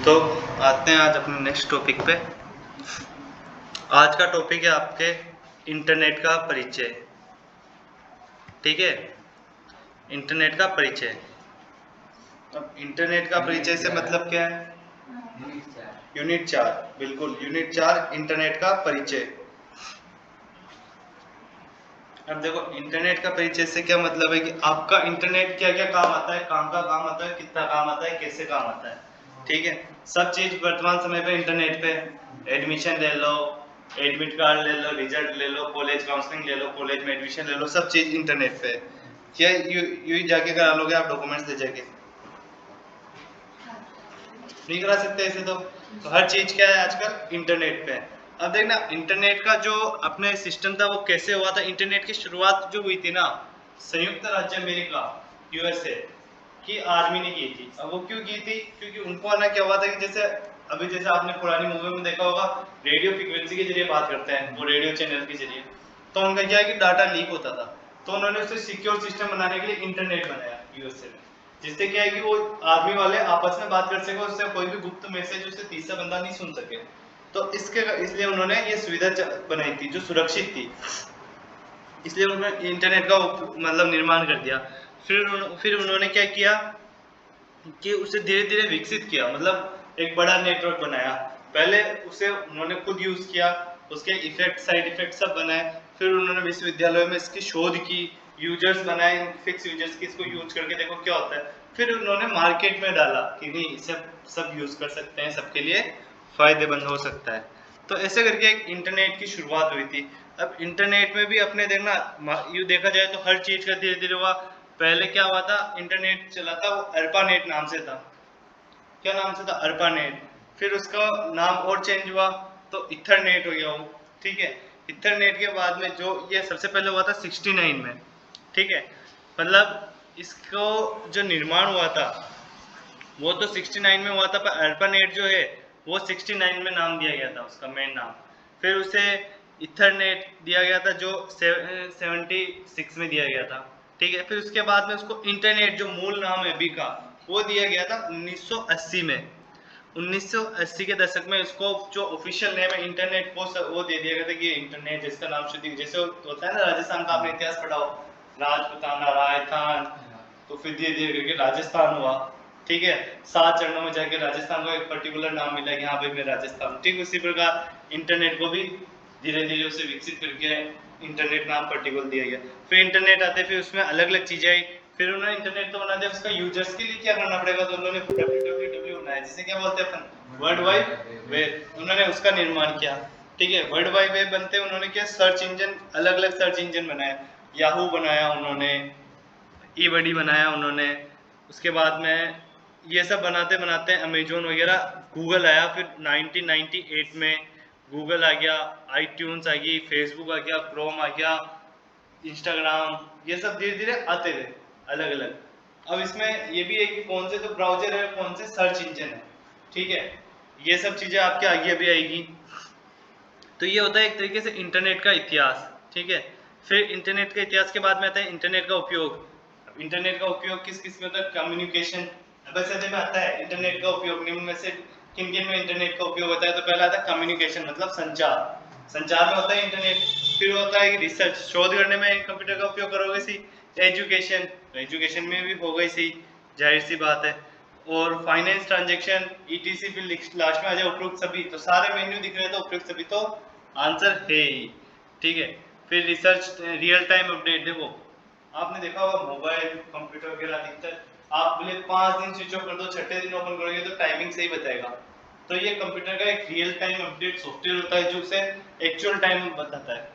तो आते हैं आज अपने नेक्स्ट टॉपिक पे। आज का टॉपिक है आपके इंटरनेट का परिचय। ठीक है, इंटरनेट का परिचय। अब इंटरनेट का परिचय से मतलब क्या है? यूनिट 4, बिल्कुल यूनिट 4 इंटरनेट का परिचय। अब देखो इंटरनेट का परिचय से क्या मतलब है कि आपका इंटरनेट क्या क्या काम आता है, काम का काम आता है, कितना काम आता है, कैसे काम आता है। ठीक है, सब चीज वर्तमान समय पे इंटरनेट पे। एडमिशन ले लो, एडमिट कार्ड ले लो, रिजल्ट ले लो, कॉलेज काउंसलिंग ले लो, कॉलेज में एडमिशन ले लो, सब चीज इंटरनेट पे। क्या यू ही जाके करा लोगे आप डॉक्यूमेंट्स ले जाके? नहीं करा सकते ऐसे तो हर चीज क्या है आजकल इंटरनेट पे। अब देखना इंटरनेट का जो अपने सिस्टम था वो कैसे हुआ था। इंटरनेट की शुरुआत जो हुई थी ना, संयुक्त राज्य अमेरिका यूएसए की आर्मी ने की थी। अब वो क्यों की थी? क्योंकि उनको ना क्या हुआ था कि जैसे अभी जैसे आपने पुरानी मूवी में देखा होगा, रेडियो फ्रिक्वेंसी के जरिए बात करते हैं वो, रेडियो चैनल के जरिए। तो उनका क्या है कि डाटा लीक होता था, तो उन्होंने उसे सिक्योर सिस्टम बनाने के लिए इंटरनेट बनाया यूएसए में, जिससे क्या है कि वो आर्मी वाले आपस में बात कर सके, उससे कोई भी गुप्त मैसेज उसे तीसरा बंदा नहीं सुन सके। तो इसलिए उन्होंने ये सुविधा बनाई थी जो सुरक्षित थी, इसलिए उन्होंने इंटरनेट का मतलब निर्माण कर दिया। फिर उन्होंने क्या किया कि उसे धीरे धीरे विकसित किया, मतलब एक बड़ा नेटवर्क बनाया। पहले उसे उन्होंने खुद यूज किया, उसके इफेक्ट साइड इफेक्ट सब बनाए। फिर उन्होंने विश्वविद्यालयों में इसकी शोध की, यूजर्स बनाए, फिक्स यूजर्स की, इसको यूज करके देखो क्या होता है। फिर उन्होंने मार्केट में डाला कि नहीं इसे सब यूज कर सकते हैं, सबके लिए फायदेमंद हो सकता है। तो ऐसे करके एक इंटरनेट की शुरुआत हुई थी। अब इंटरनेट में भी अपने देखना यू देखा जाए तो हर चीज का धीरे धीरे हुआ। पहले क्या हुआ था, इंटरनेट चला था वो अर्पानेट नाम से था। क्या नाम से था? अर्पानेट। फिर उसका नाम और चेंज हुआ तो इथरनेट हो गया वो। ठीक है, इथरनेट के बाद में जो ये सबसे पहले हुआ था 69 में। ठीक है, मतलब इसको जो निर्माण हुआ था वो तो 69 में हुआ था, पर अर्पानेट जो है वो 69 में नाम दिया गया था, उसका मेन नाम। फिर उसे इथरनेट दिया गया था जो 76 में दिया गया था। ठीक है, फिर उसके बाद में उसको इंटरनेट जो मूल नाम है अभी का वो दिया गया था 1980 में। 1980 के दशक में इसको जो ऑफिशियल नेम है इंटरनेट वो दे दिया गया था कि इंटरनेट, जिसका नाम शुद्ध जैसे होता है ना राजस्थान का, आपने इतिहास पढ़ा हो, राजपुताना राजस्थान, तो फिर धीरे धीरे करके राजस्थान हुआ। ठीक है, 7 चरणों में जाके राजस्थान को एक पर्टिकुलर नाम मिला कि हाँ भाई मैं राजस्थान। ठीक उसी प्रकार इंटरनेट को भी धीरे धीरे उसे विकसित करके इंटरनेट नाम पर्टिकुलर दिया गया। फिर इंटरनेट आते फिर उसमें अलग अलग चीजें आई। फिर उन्होंने इंटरनेट तो बना दिया, उसका यूजर्स के लिए क्या करना पड़ेगा, तो उन्होंने www बनाया, जिसे क्या बोलते हैं अपन, वर्ल्ड वाइड वेब। उन्होंने उसका निर्माण किया। ठीक है, वर्ल्ड वाइड वेब बनते उन्होंने क्या सर्च इंजन, अलग अलग सर्च इंजन बनाए। याहू बनाया उन्होंने, ई बडी बनाया उन्होंने। उसके बाद में ये सब बनाते बनाते अमेजोन वगैरह, गूगल आया फिर 1998 में। गूगल आ गया, आईट्यून्स आ गई, फेसबुक आ गया, क्रोम आ गया, इंस्टाग्राम, ये सब धीरे धीरे आते गए अलग अलग। अब इसमें ये भी है कि कौन से तो ब्राउजर है, कौन से सर्च इंजन है। ठीक है, ये सब चीज़ें आपके आगे अभी आएगी। तो ये होता है एक तरीके से इंटरनेट का इतिहास। ठीक है, फिर इंटरनेट के इतिहास के बाद में आता है इंटरनेट का उपयोग। इंटरनेट का उपयोग किस किस में होता है? कम्युनिकेशन। वैसे में आता है इंटरनेट का उपयोग निम्न में से किन किन में इंटरनेट का उपयोग होता है? तो पहला आता है कम्युनिकेशन, मतलब संचार। संचार में होता है इंटरनेट। फिर होता है रिसर्च, शोध करने में कंप्यूटर का उपयोग करोगे सी। एजुकेशन, एजुकेशन में भी होगा सी, जाहिर सी बात है। और फाइनेंस ट्रांजैक्शन, ईटीसी, फिर लास्ट में आ जाए उपरोक्त सभी। तो सारे मेन्यू दिख रहे हैं तो उपरोक्त सभी तो आंसर है ही। ठीक है, फिर रिसर्च, रियल टाइम अपडेट। देखो आपने देखा होगा मोबाइल कंप्यूटर वगैरह अधिकतर आप बोले 5 दिन स्विच ऑफ कर दो, छठे दिन ओपन करोगे तो टाइमिंग सही बताएगा। तो ये कंप्यूटर का एक रियल टाइम अपडेट सॉफ्टवेयर होता है जो उसे एक्चुअल टाइम बताता है।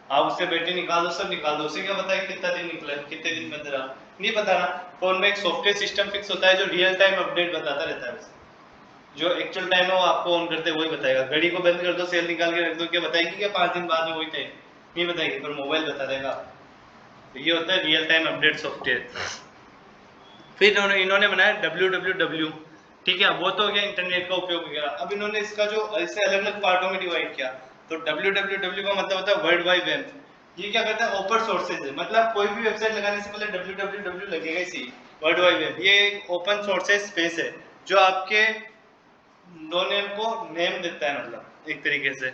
आप उससे बैटरी निकाल दो, सब निकाल दो, उसे क्या पता है कितना दिन निकला, कितने दिन बंद रहा, नहीं पता ना। फोन में एक सॉफ्टवेयर सिस्टम फिक्स होता है जो रियल टाइम अपडेट बताता रहता है उसे। जो एक्चुअल टाइम है वो आपको ऑन करते वही बताएगा। घड़ी को बंद कर दो, सेल निकाल के रख दो, क्या बताएगी क्या 5 दिन बाद में वही टाइम? नहीं बताएगी, पर मोबाइल बता देगा। तो ये होता है रियल टाइम अपडेट सॉफ्टवेयर। फिर इन्होंने बनाया www। ठीक है, वो तो हो गया इंटरनेट का उपयोग वगैरह। अब इन्होंने इसका जो ऐसे अलग अलग पार्टों में डिवाइड किया। तो www का मतलब होता है वर्ल्ड वाइड वेब। ये क्या करता है? ओपन सोर्सेज है, मतलब कोई भी वेबसाइट लगाने से पहले www लगेगा ही। वर्ल्ड वाइड वेब ये एक ओपन सोर्सेज स्पेस है जो आपके डोमेन को नेम देता है, मतलब एक तरीके से,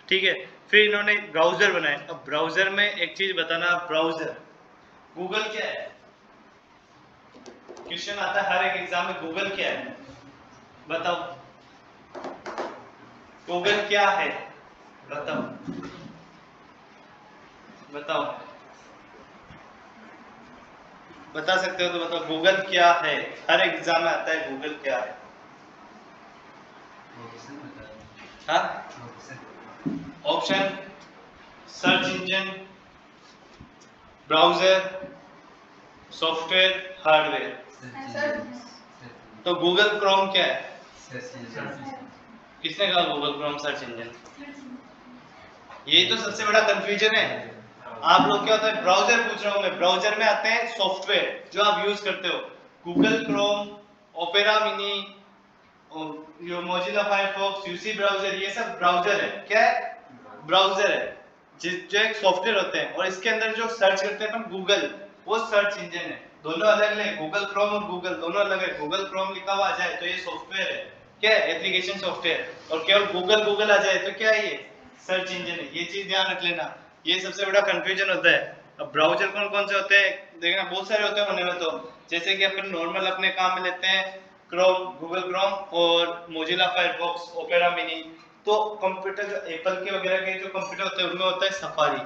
ठीक है। फिर इन्होंने ब्राउजर बनाए। अब ब्राउजर में एक चीज बताना, ब्राउजर गूगल क्या है? क्वेश्चन आता है हर एक एग्जाम में, गूगल क्या है? बताओ, गूगल क्या है? बताओ बताओ, बता सकते हो तो बताओ, गूगल क्या है? हर एग्जाम में आता है, गूगल क्या है? हाँ, option, search engine, browser, software, hardware. तो गूगल क्रोम क्या है? किसने कहा गूगल क्रोम सर्च इंजन? यही तो सबसे बड़ा कंफ्यूजन है। आप लोग क्या होता है, ब्राउजर पूछ रहा हूं मैं, ब्राउजर में आते हैं सॉफ्टवेयर जो आप यूज करते हो, गूगल क्रोम, ओपेरा मिनी, यो मोजिला फायरफॉक्स, यूसी ब्राउजर, ये सब ब्राउजर है। क्या है? ब्राउजर है, जो एक सॉफ्टवेयर होते हैं, और इसके अंदर जो सर्च करते हैं अपन गूगल, वो सर्च इंजन है। दोनों अलग अलग, गूगल क्रोम और गूगल दोनों अलग है। गूगल क्रोम लिखा हुआ आ जाए तो ये सॉफ्टवेयर है, क्या है? Application software. और केवल गूगल गूगल आ जाए तो क्या है? ये सर्च इंजन है। ये चीज ध्यान रख लेना, ये सबसे बड़ा कंफ्यूजन होता है। अब ब्राउजर कौन कौन से होते हैं देखना, बहुत सारे होते हैं होने में, तो जैसे कि अपन नॉर्मल अपने काम में लेते हैं क्रोम, गूगल क्रोम, और मोजिला फायरफॉक्स, ओपेरा मिनी। तो कंप्यूटर जो एप्पल के वगैरह के जो कंप्यूटर होते हैं उनमें होता है सफारी।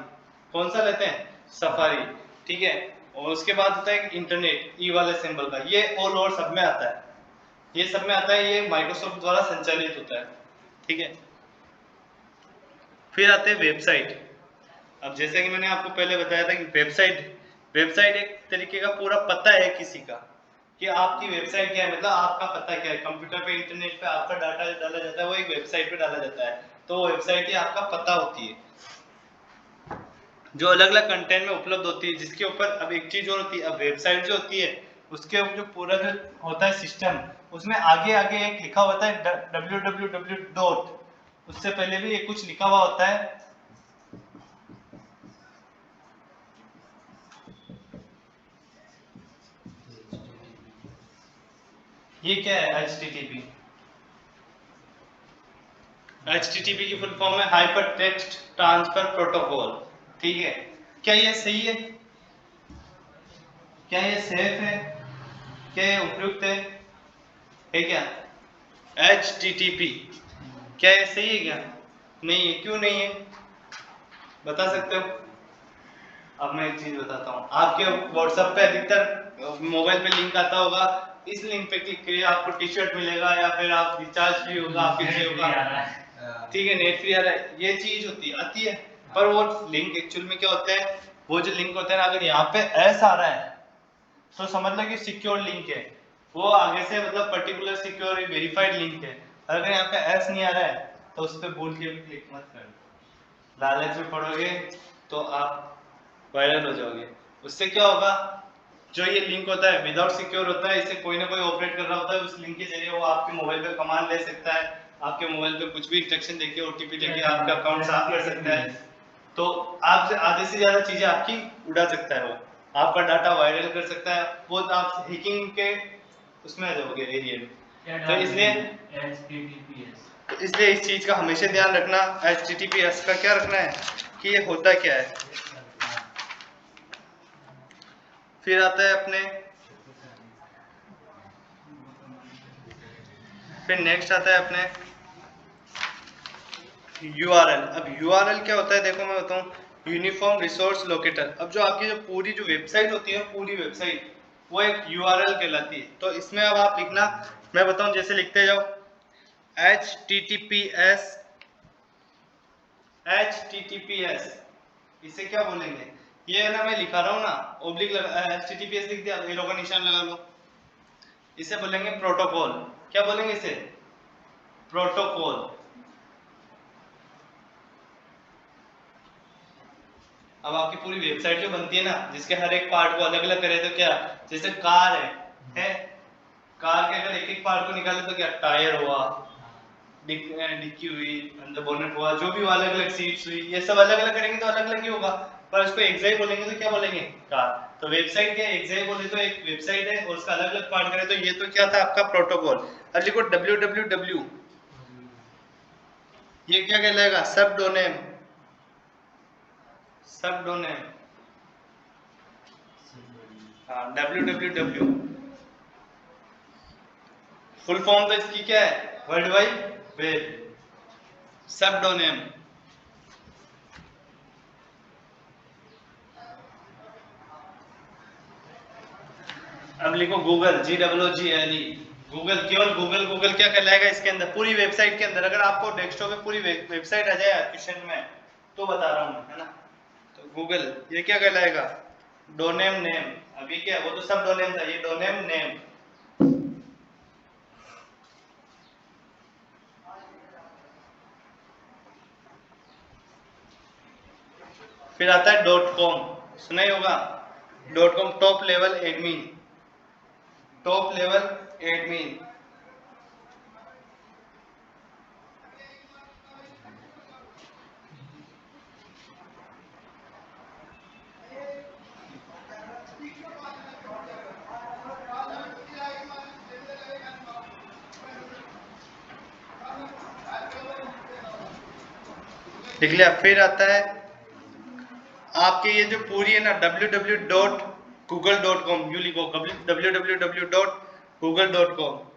कौन सा लेते हैं? सफारी, ठीक है। और उसके बाद होता है इंटरनेट, ई वाले सिंबल का, ये ऑल ओवर सब में आता है, ये सब में आता है, ये माइक्रोसॉफ्ट द्वारा संचालित होता है, ठीक है। फिर आते हैं वेबसाइट। अब जैसे कि मैंने आपको पहले बताया था कि वेबसाइट, वेबसाइट एक तरीके का पूरा पता है किसी का, कि आपकी वेबसाइट क्या है, मतलब आपका पता क्या है। कंप्यूटर पे, इंटरनेट पे आपका डाटा डाला जाता है, वो एक वेबसाइट पे डाला जाता है, तो वो वेबसाइट ही आपका पता होती है, जो अलग अलग कंटेंट में उपलब्ध होती है, जिसके ऊपर। अब एक चीज और होती है, अब वेबसाइट जो होती है उसके जो पूरा जो होता है सिस्टम, उसमें आगे आगे एक लिखा होता है www डॉट, उससे पहले भी एक कुछ लिखा हुआ होता है, ये क्या है? HTTP। HTTP की फुल फॉर्म है हाइपर टेक्स्ट ट्रांसफर प्रोटोकॉल, ठीक है। क्या ये सही है? क्या ये सेफ है? क्या ये उपयुक्त है क्या? HTTP क्या ये सही है क्या? नहीं है। क्यों नहीं है, बता सकते हो? अब मैं एक चीज बताता हूँ, आपके व्हाट्सएप पे अधिकतर मोबाइल पे लिंक आता होगा, इस लिंक पे क्लिक करिए आपको टी शर्ट मिलेगा, या फिर आप रिचार्ज फ्री होगा, आपके जियो होगा, ठीक है, नेट फ्री आ रहा है, ये चीज होती आती है। पर वो लिंक एक्चुअल में क्या होता है, वो जो लिंक होता है ना, अगर यहाँ पे एस आ रहा है तो समझ लो कि सिक्योर लिंक है, वो आगे से मतलब पर्टिकुलर सिक्योर वेरीफाइड लिंक है। अगर यहाँ पे एस नहीं आ रहा है तो उस पर भूल के भी क्लिक मत करना, लालच में पड़ोगे तो आप वायरल हो जाओगे। उससे क्या होगा, जो ये लिंक होता है विदाउट सिक्योर होता है, इसे कोई ना कोई ऑपरेट कर रहा होता है, उस लिंक के जरिए वो आपके मोबाइल पे कमांड ले सकता है, आपके मोबाइल पे कुछ भी इंस्ट्रक्शन देके, ओटीपी देके आपका अकाउंट साफ कर सकता है, तो आपसे आधे से ज्यादा चीजें आपकी उड़ा सकता है, वो आपका डाटा वायरल कर सकता है, वो आप हैकिंग के उसमें आ जाओगे एरिया में। तो इसलिए इस चीज का हमेशा ध्यान रखना, HTTPS का क्या रखना है कि ये होता क्या है। फिर आता है अपने, फिर नेक्स्ट आता है अपने URL। अब URL क्या होता है देखो मैं बताऊं, यूनिफॉर्म रिसोर्स लोकेटर। अब जो आपकी जो पूरी जो वेबसाइट होती है, पूरी वेबसाइट वो एक URL कहलाती है। तो इसमें अब आप लिखना, मैं बताऊं, जैसे लिखते जाओ HTTPS, इसे क्या बोलेंगे, ये है ना, मैं लिखा रहा हूँ ना, ओब्लिक लगा, HTTPS लिख दिया, एरो का निशान लगा लो, इसे बोलेंगे प्रोटोकॉल। क्या बोलेंगे इसे? प्रोटोकॉल। अब आपकी पूरी वेबसाइट जो बनती है ना, जिसके हर एक पार्ट को अलग अलग करे तो क्या, जैसे कार है, कार के अगर एक एक पार्ट को निकाले तो क्या, टायर हुआ, डिक्की हुई, अंदर बोनेट हुआ, जो भी हुआ, अलग अलग सीट्स हुई, ये सब अलग अलग करेंगे तो अलग अलग ही होगा। पर उसको एक्साई बोलेंगे तो क्या बोलेंगे, कार। तो वेबसाइट क्या, एक्साई बोले तो एक वेबसाइट है, और उसका अलग अलग पार्ट करे तो ये तो क्या था आपका प्रोटोकॉल। अब लिखो www, ये क्या कहलाएगा? सब डोमेन। सब डोमेन, हाँ, www। फुल फॉर्म तो इसकी क्या है? World wide web. सब डोमेन। अब लिखो गूगल, GOOGLE। गूगल, केवल गूगल। गूगल क्या कहलाएगा इसके अंदर? पूरी वेबसाइट के अंदर। अगर आपको डेस्कटॉप पे पूरी वेबसाइट आ जाए क्वेश्चन में, तो बता रहा हूँ मैं, है ना। तो गूगल ये क्या कहलाएगा? Domain name. अभी क्या, वो तो सब डोमेन था, ये डोमेन नेम। फिर आता है डॉट कॉम, सुना ही होगा। Dot com, top level admin. Top level admin. लिख लिया। फिर आता है आपके ये जो पूरी है ना, www.google.com, यू लिखो www.google.com।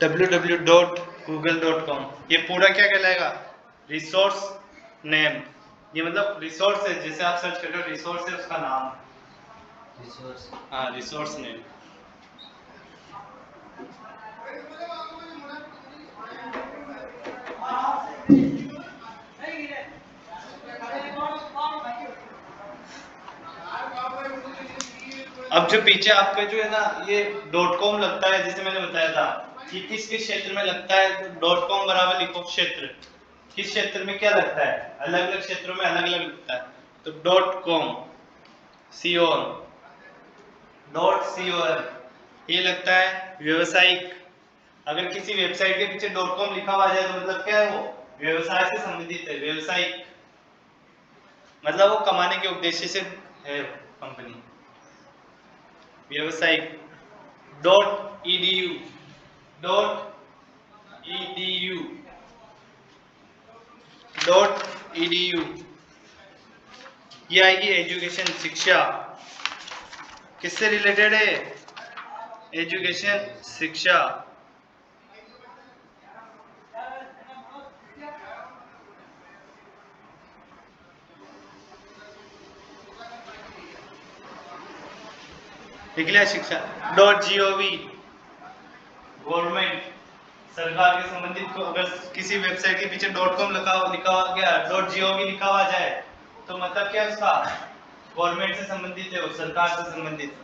www.google.com। ये पूरा क्या कहलाएगा? Resource name. ये मतलब रिसोर्स है, जैसे आप सर्च कर रहे हो रिसोर्स है उसका नाम। रिसोर्स, हाँ, रिसोर्स नेम। अब जो पीछे आपका जो है ना, ये डॉट कॉम लगता है, जैसे मैंने बताया था कि किस किस क्षेत्र में लगता है, तो डॉट कॉम बराबर लिखो क्षेत्र। किस क्षेत्र में क्या लगता है? अलग अलग क्षेत्रों में अलग अलग लगता है। तो डॉट कॉम, COM, .com ये लगता है व्यवसायिक। अगर किसी वेबसाइट के पीछे डॉट कॉम लिखा हुआ जाए तो मतलब क्या है? वो व्यवसाय से संबंधित है, व्यवसायिक। मतलब वो कमाने के उद्देश्य से है कंपनी। व्यवसायिक। .edu, .edu, .edu ये आएगी एजुकेशन, शिक्षा। किससे रिलेटेड है? एजुकेशन, शिक्षा। लिख लिया शिक्षा। .gov, गवर्नमेंट, सरकार के संबंधित को। अगर किसी वेबसाइट के पीछे .com लिखा हुआ गया, .gov लिखा हुआ जाए, तो मतलब क्या है उसका? गवर्नमेंट से संबंधित है, वो सरकार से संबंधित।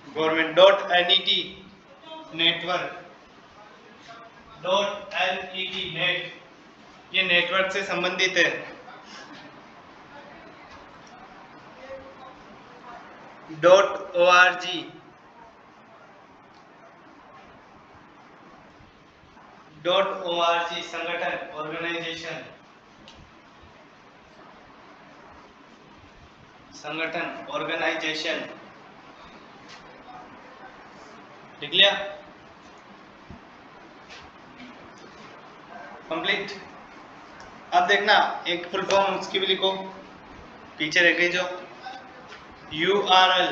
Government. .net, network. .net, net, ये नेटवर्क से संबंधित है। .org, .org संगठन, ऑर्गेनाइजेशन। संगठन, ऑर्गेनाइजेशन। लिख लिया? कंप्लीट। अब देखना, एक फुल फॉर्म उसकी भी लिखो, पीछे रह गई जो URL।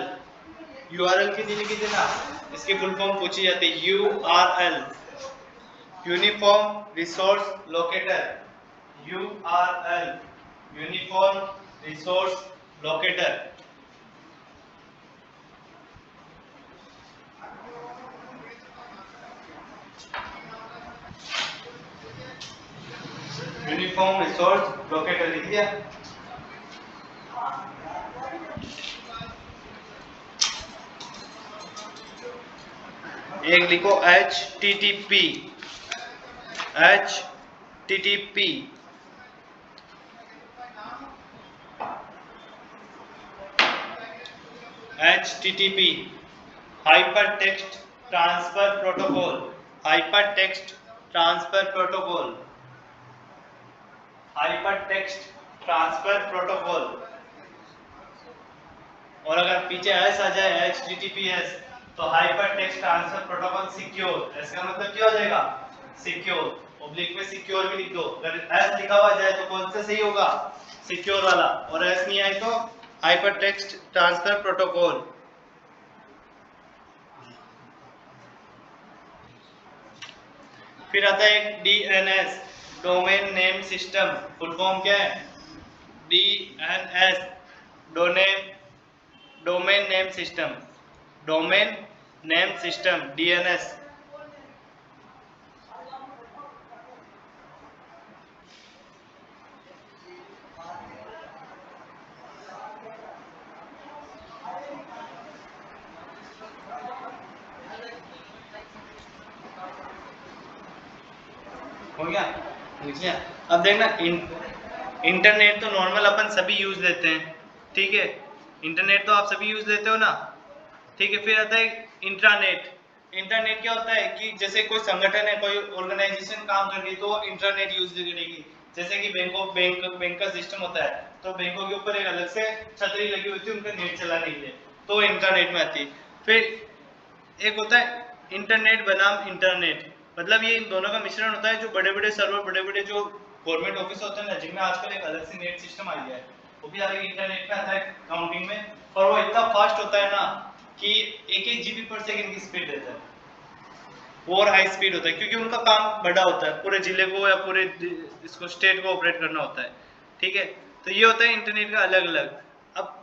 URL की लिखी थी ना, इसकी फुल फॉर्म पूछी जाती है। URL, uniform resource locator. URL, uniform resource locator. Uniform resource locator लिख दिया? एक लिखो HTTP, HTTP, HTTP hyper text transfer protocol, hyper text transfer protocol, hyper text transfer protocol. और अगर पीछे एस आ जाए HTTPS तो hyper text transfer protocol secure, इसका मतलब क्या हो जाएगा सिक्योर, ऑब्लिक में सिक्योर भी लिख दो। अगर एस लिखा हुआ जाए तो कौन सा सही होगा सिक्योर वाला, और एस नहीं आए तो हाइपर टेक्स्ट ट्रांसफर प्रोटोकॉल। फिर आता है एक DNS, domain name system, full form क्या है DNS, domain name system, domain name system DNS। हो गया लिख लिया। अब देखना इंटरनेट तो नॉर्मल अपन सभी यूज लेते हैं, ठीक है, इंटरनेट तो आप सभी यूज लेते हो ना, ठीक है। फिर आता है इंट्रानेट। इंटरनेट क्या होता है कि जैसे कोई संगठन है, कोई ऑर्गेनाइजेशन काम कर रही है तो इंटरनेट यूज करेगी। जैसे कि बैंक का सिस्टम होता है तो बैंकों के ऊपर एक अलग से छतरी लगी होती है उनका नेट चलाने के लिए, तो इंटरनेट में आती है। फिर एक होता है इंटरनेट बनाम इंटरनेट, मतलब ये इन दोनों का मिश्रण होता है। जो बड़े बड़े सर्वर, बड़े बड़े जो गवर्नमेंट ऑफिस होते हैं ना, जिनमें आजकल एक अलग से नेट सिस्टम आ गया है, वो भी अलग इंटरनेट पे आता है काउंटिंग में, और वो इतना फास्ट होता है ना कि 1-1 GB पर सेकंड की स्पीड देता है, और हाई स्पीड होता है, क्योंकि उनका काम बड़ा होता है, पूरे जिले को या पूरे इसको स्टेट को ऑपरेट करना होता है, ठीक है। तो ये होता है इंटरनेट का अलग अलग। अब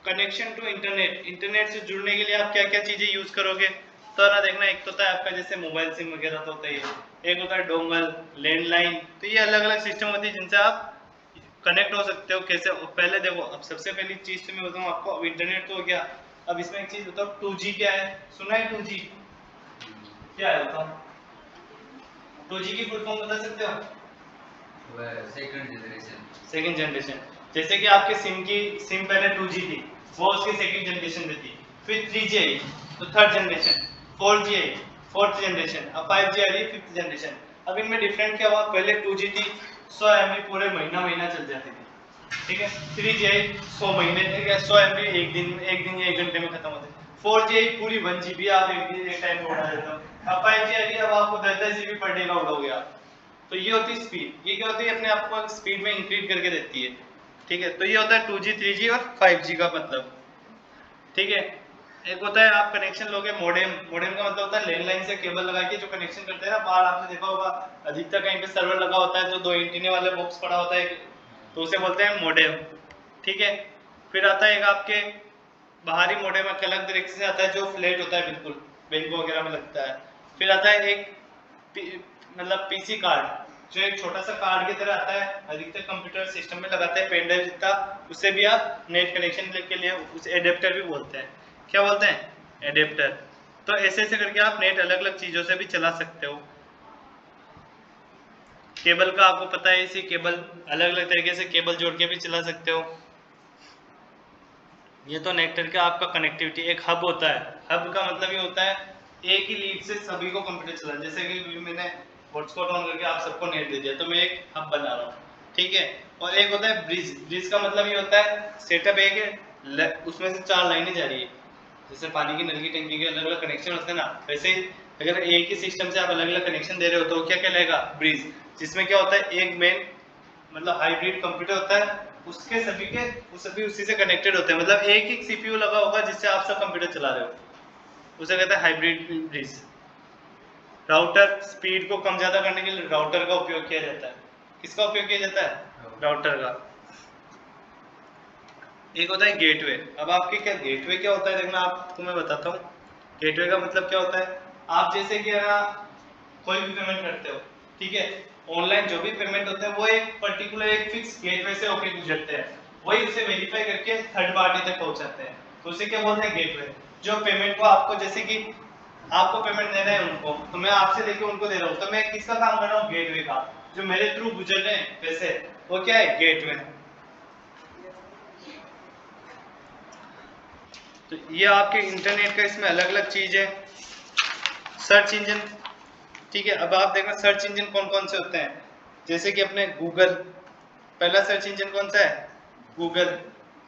कनेक्शन टू इंटरनेट, इंटरनेट से जुड़ने के लिए आप क्या क्या चीजें यूज करोगे, तो ना देखना, एक तो होता है आपका जैसे मोबाइल सिम वगैरह तो होता ही है, एक होता है डोंगल, लैंडलाइन, तो ये अलग अलग सिस्टम होती है जिनसे आप कनेक्ट हो सकते हो। कैसे, पहले देखो, अब सबसे पहली चीज तो मैं बताऊँ आपको, अब इंटरनेट तो हो गया, अब इसमें एक चीज बताओ 2G क्या है, सुना है 2G क्या है बताओ, 2G की फुल फॉर्म बता सकते हो? Second generation. सेकंड जनरेशन, जैसे कि आपके सिम पहले 2G थी, वो उसकी सेकंड जनरेशन में थी। फिर 3G आई तो थर्ड जनरेशन, 4G आई फोर्थ जनरेशन, अब 5G आ रही है फिफ्थ जनरेशन। अब इनमें डिफरेंट क्या हुआ, पहले 2G थी 100 MB पूरे महीना महीना चल जाती थी, ठीक है। 3G आई 100 महीने, 100 MB एक दिन या 1 घंटे में खत्म होते। 4G आई पूरी 1 GB आप एक दिन एक टाइम में उड़ा देते हो। अब 5G आ रही है, अब आपको 10-10 GB पर डे का उड़ोगे आप। तो ये होती है स्पीड, ये क्या होती है अपने आप को स्पीड में इंक्रीज करके देती है, ठीक है। तो ये होता है 2G 3G और 5G का मतलब, ठीक है। एक होता है आप कनेक्शन लोगे मॉडेम, मॉडेम का मतलब होता है लैंडलाइन से केबल लगा के जो कनेक्शन करते हैं ना, बाहर आपने देखा होगा अधिकतर कहीं पे सर्वर लगा होता है तो 2 एंटीने वाले बॉक्स पड़ा होता है, तो उसे बोलते हैं मॉडेम, ठीक है। फिर आता है एक आपके बाहरी मॉडेम, एक अलग तरीके से आता है जो फ्लैट होता है बिल्कुल, बैंक वगैरह में लगता है। फिर आता है एक मतलब पीसी कार्ड, जो एक छोटा सा कार्ड की तरह आता है, अधिकतर कंप्यूटर सिस्टम में लगाते हैं, पेन ड्राइव जितना, उससे भी आप नेट कनेक्शन के लिए उसे एडेप्टर भी बोलते हैं, क्या बोलते हैं एडेप्टर। तो ऐसे ऐसे करके आप नेट अलग अलग चीजों से भी चला सकते हो। केबल का आपको पता है, इसी केबल अलग अलग तरीके से केबल जोड़ के भी चला सकते हो। ये तो नेटवर्क का आपका कनेक्टिविटी, एक हब होता है, हब का मतलब ये होता है एक ही लीड से सभी को कंप्यूटर चला, जैसे कि मैंने हॉटस्पॉट ऑन करके आप सबको नेट दे दिया तो मैं एक हब बना रहा हूँ, ठीक है। और एक होता है ब्रिज, ब्रिज का मतलब ये होता है सेटअप एक है, उसमें से 4 लाइनें जा रही है, जैसे पानी की नल की टंकी के अलग अलग कनेक्शन होते हैं ना, वैसे ही अगर एक ही सिस्टम से आप अलग अलग कनेक्शन दे रहे हो तो क्या कहलाएगा ब्रिज, जिसमें क्या होता है एक मेन मतलब हाइब्रिड कंप्यूटर होता है, उसके सभी के वो सभी उसी से कनेक्टेड होते हैं, मतलब एक ही सीपीयू लगा होगा जिससे आप सब कंप्यूटर चला रहे हो, उसे कहते हैं हाइब्रिड ब्रिज। राउटर, स्पीड को कम ज्यादा करने के लिए राउटर का उपयोग किया जाता है, किसका उपयोग किया जाता है राउटर का। एक होता है गेटवे। अब आपके क्या गेटवे क्या होता है देखना, आपको मैं बताता हूँ गेटवे का मतलब क्या होता है। आप जैसे कि ना कोई भी पेमेंट करते हो, ठीक है, ऑनलाइन जो भी पेमेंट होते हैं वो एक पर्टिकुलर एक फिक्स गेटवे से होके गुजरते हैं, वही उसे वेरीफाई करके थर्ड पार्टी तक पहुंचाते हैं, तो उसे क्या बोलते हैं गेटवे। जो पेमेंट को आपको, जैसे कि आपको पेमेंट देना है उनको, तो मैं आपसे लेके उनको दे रहा हूँ, तो मैं किसका काम कर रहा हूँ गेटवे का, जो मेरे थ्रू गुजर रहे हैं पैसे, वो क्या है गेटवे। तो ये आपके इंटरनेट का इसमें अलग अलग चीज है। सर्च इंजन, ठीक है। अब आप देखना सर्च इंजन कौन कौन से होते हैं, जैसे कि अपने गूगल, पहला सर्च इंजन कौन सा है, गूगल।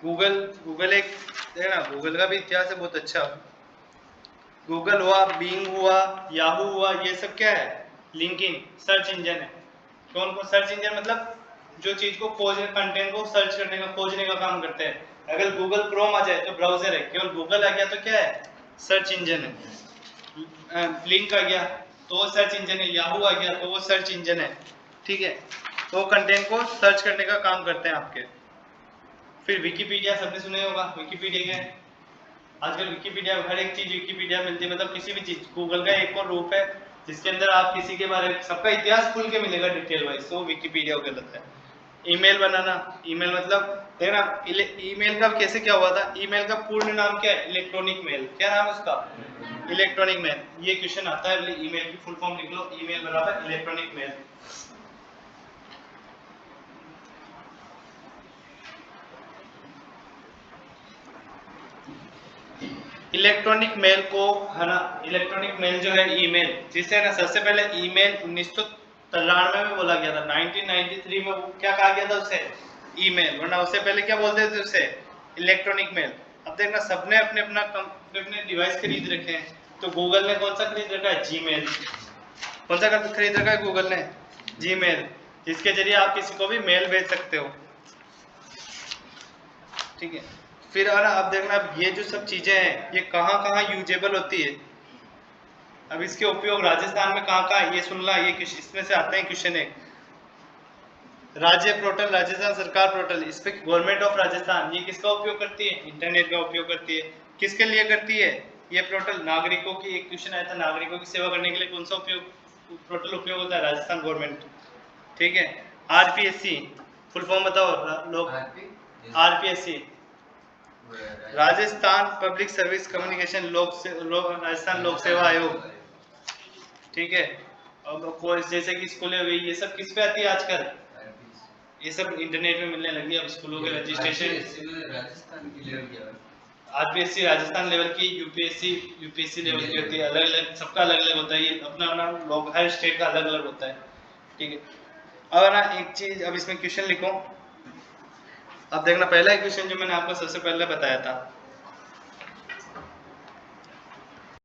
गूगल गूगल एक देखना, गूगल का भी इतिहास है बहुत अच्छा। गूगल हुआ, बिंग हुआ, याहू हुआ, ये सब क्या है, लिंकिंग सर्च इंजन है। कौन कौन सर्च इंजन मतलब जो चीज को खोज, कंटेंट को सर्च करने का, खोजने का काम करते हैं। अगर गूगल क्रोम आ जाए तो ब्राउजर है, केवल गूगल आ गया तो क्या है, सर्च इंजन है। लिंक आ गया तो वो सर्च इंजन है, याहू आ गया तो वो सर्च इंजन है, ठीक है। तो कंटेंट को सर्च करने का काम करते हैं आपके। फिर विकिपीडिया, सबने सुने होगा विकिपीडिया क्या है। आजकल विकिपीडिया, हर एक चीज विकिपीडिया मिलती है, मतलब किसी भी चीज, गूगल का एक और रूप है जिसके अंदर आप किसी के बारे में सबका इतिहास खुल के मिलेगा डिटेल वाइज, तो विकिपीडिया कहलाता है। ईमेल बनाना, ईमेल मतलब देखना, ईमेल का कैसे क्या हुआ था, ईमेल का पूर्ण नाम क्या है, इलेक्ट्रॉनिक मेल, क्या नाम है उसका, इलेक्ट्रॉनिक मेल। ये क्वेश्चन आता है, ईमेल की फुल फॉर्म लिख लो, ईमेल बराबर इलेक्ट्रॉनिक मेल। इलेक्ट्रॉनिक मेल को है ना, इलेक्ट्रॉनिक मेल जो है ईमेल, जिसे ना सबसे पहले ईमेल 1993 में बोला गया था, 1993 में वो क्या कहा गया था उसे, ईमेल, वरना उससे पहले क्या बोलते थे उसे, इलेक्ट्रॉनिक मेल। अब देखना सबने अपने अपना अपने डिवाइस खरीद रखे हैं, तो गूगल ने कौन सा खरीद रखा है, जीमेल। कौन सा खरीद रखा है गूगल ने, जीमेल, जिसके जरिए आप किसी को भी मेल भेज सकते हो, ठीक है। फिर है ना, अब देखना ये जो सब चीजें हैं ये कहाँ कहाँ यूजेबल होती है। अब इसके उपयोग राजस्थान में कहाँ कहाँ, ये सुनना, ये इसमें से आते हैं क्वेश्चन एक, राज्य पोर्टल, राजस्थान सरकार पोर्टल, इस पे गवर्नमेंट ऑफ राजस्थान ये किसका उपयोग करती है, इंटरनेट का उपयोग करती है। किसके लिए करती है ये पोर्टल, नागरिकों की, एक क्वेश्चन आया था, नागरिकों की सेवा करने के लिए कौन सा उपयोग पोर्टल उपयोग होता है, राजस्थान गवर्नमेंट, ठीक है। आरपीएससी फुल फॉर्म बताओ लोग, RPSC Rajasthan public service communication Rajasthan लोक सेवा आयोग, ठीक है। अब कोई जैसे कि स्कूलें हुई, ये सब किस पे आती है आजकल, ये सब इंटरनेट में मिलने लगी है। अब स्कूलों के रजिस्ट्रेशन, राजस्थान की लेवल क्या है, आरपीएससी राजस्थान लेवल की, यूपीएससी लेवल की होती है, अलग अलग, सबका अलग अलग होता है, ये अपना अपना लोग, हर स्टेट का अलग अलग होता है, ठीक है। अब ना एक चीज, अब इसमें क्वेश्चन लिखो। अब देखना पहला क्वेश्चन जो मैंने आपको सबसे पहले बताया था,